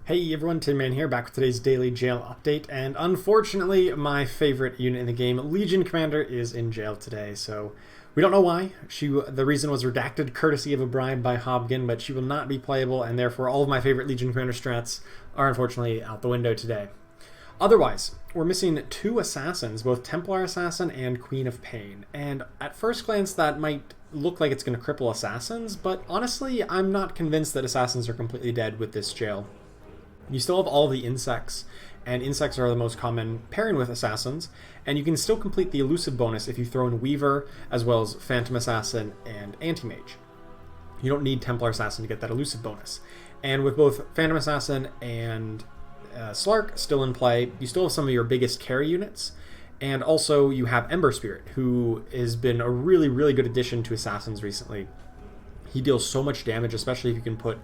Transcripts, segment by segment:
Hey everyone, Tin Man here, back with today's daily jail update, and unfortunately my favorite unit in the game, Legion Commander, is in jail today, so we don't know why. The reason was redacted courtesy of a bribe by Hobgen, but she will not be playable, and therefore all of my favorite Legion Commander strats are unfortunately out the window today. Otherwise, we're missing two assassins, both Templar Assassin and Queen of Pain, and at first glance that might look like it's going to cripple assassins, but honestly I'm not convinced that assassins are completely dead with this jail. You still have all the insects, and insects are the most common pairing with assassins, and you can still complete the elusive bonus if you throw in Weaver, as well as Phantom Assassin and Anti-Mage. You don't need Templar Assassin to get that elusive bonus. And with both Phantom Assassin and Slark still in play, you still have some of your biggest carry units, and also you have Ember Spirit, who has been a really good addition to assassins recently. He deals so much damage, especially if you can put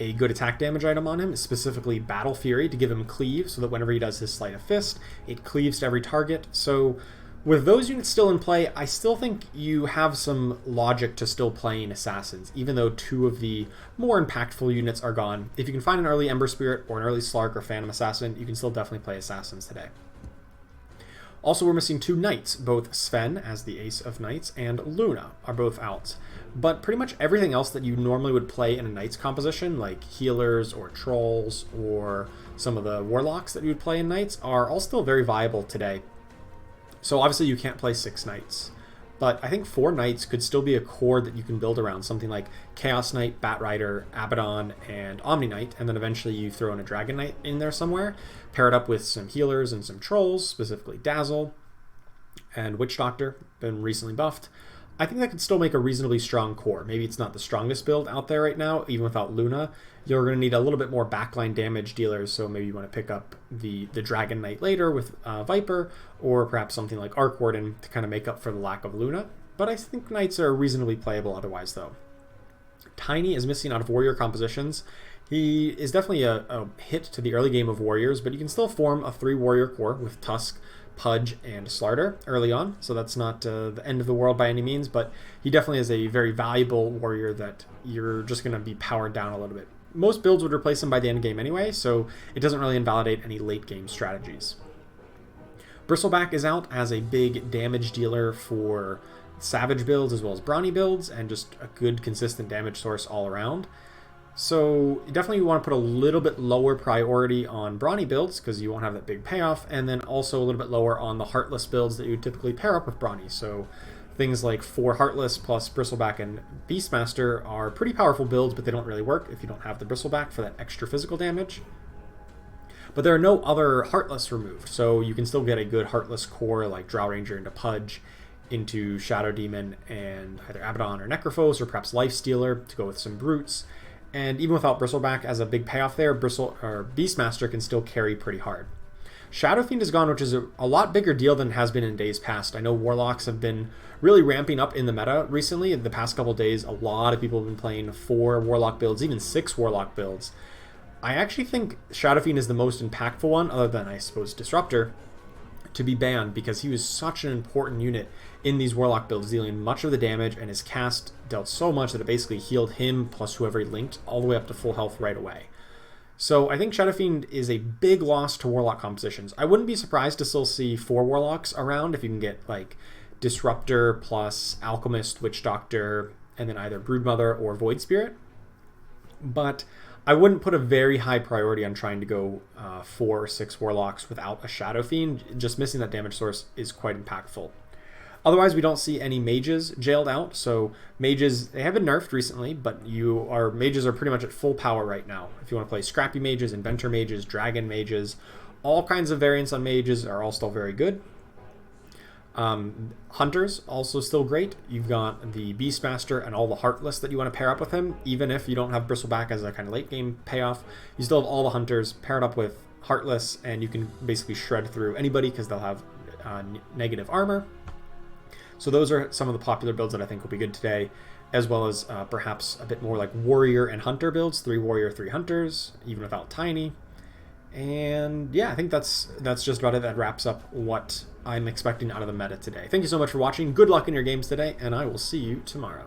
a good attack damage item on him, specifically Battle Fury, to give him cleave, so that whenever he does his Sleight of Fist, it cleaves to every target. So with those units still in play, I still think you have some logic to still playing assassins, even though two of the more impactful units are gone. If you can find an early Ember Spirit or an early Slark or Phantom Assassin, you can still definitely play assassins today. Also, we're missing two knights. Both Sven, as the ace of knights, and Luna are both out. But pretty much everything else that you normally would play in a knight's composition, like healers or trolls or some of the warlocks that you would play in knights, are all still very viable today. So obviously you can't play 6 knights, but I think 4 knights could still be a core that you can build around, something like Chaos Knight, Bat Rider, Abaddon, and Omni Knight, and then eventually you throw in a Dragon Knight in there somewhere, pair it up with some healers and some trolls, specifically Dazzle and Witch Doctor, been recently buffed. I think that could still make a reasonably strong core. Maybe it's not the strongest build out there right now, even without Luna. You're going to need a little bit more backline damage dealers, so maybe you want to pick up the Dragon Knight later with Viper, or perhaps something like Arc Warden to kind of make up for the lack of Luna. But I think Knights are reasonably playable otherwise, though. Tiny is missing out of Warrior compositions. He is definitely a hit to the early game of Warriors, but you can still form a 3 Warrior core with Tusk, Pudge, and Slarter early on, so that's not the end of the world by any means, but he definitely is a very valuable warrior that you're just going to be powered down a little bit. Most builds would replace him by the end game anyway, so it doesn't really invalidate any late game strategies. Bristleback is out as a big damage dealer for Savage builds as well as Brawny builds, and just a good consistent damage source all around. So you definitely want to put a little bit lower priority on Brawny builds because you won't have that big payoff, and then also a little bit lower on the Heartless builds that you would typically pair up with Brawny. So things like 4 Heartless plus Bristleback and Beastmaster are pretty powerful builds, but they don't really work if you don't have the Bristleback for that extra physical damage. But there are no other Heartless removed, so you can still get a good Heartless core like Drow Ranger into Pudge, into Shadow Demon, and either Abaddon or Necrophos, or perhaps Lifestealer to go with some Brutes. And even without Bristleback as a big payoff there, Beastmaster can still carry pretty hard. Shadow Fiend is gone, which is a lot bigger deal than it has been in days past. I know Warlocks have been really ramping up in the meta recently. In the past couple days, a lot of people have been playing 4 Warlock builds, even 6 Warlock builds. I actually think Shadow Fiend is the most impactful one, other than, I suppose, Disruptor, to be banned, because he was such an important unit in these Warlock builds, dealing much of the damage, and his cast dealt so much that it basically healed him plus whoever he linked all the way up to full health right away. So I think Shadow Fiend is a big loss to Warlock compositions. I wouldn't be surprised to still see 4 Warlocks around if you can get like Disruptor plus Alchemist, Witch Doctor, and then either Broodmother or Void Spirit. But I wouldn't put a very high priority on trying to go 4 or 6 Warlocks without a Shadow Fiend. Just missing that damage source is quite impactful. Otherwise, we don't see any mages jailed out, so mages, they have been nerfed recently, but mages are pretty much at full power right now. If you want to play Scrappy mages, Inventor mages, Dragon mages, all kinds of variants on mages are all still very good. Hunters, also still great. You've got the Beastmaster and all the Heartless that you want to pair up with him. Even if you don't have Bristleback as a kind of late game payoff, you still have all the Hunters paired up with Heartless, and you can basically shred through anybody because they'll have negative armor. So those are some of the popular builds that I think will be good today, as well as perhaps a bit more like Warrior and Hunter builds, 3 Warrior, 3 Hunters, even without Tiny. And yeah, I think that's just about it. That wraps up what I'm expecting out of the meta today. Thank you so much for watching. Good luck in your games today, and I will see you tomorrow.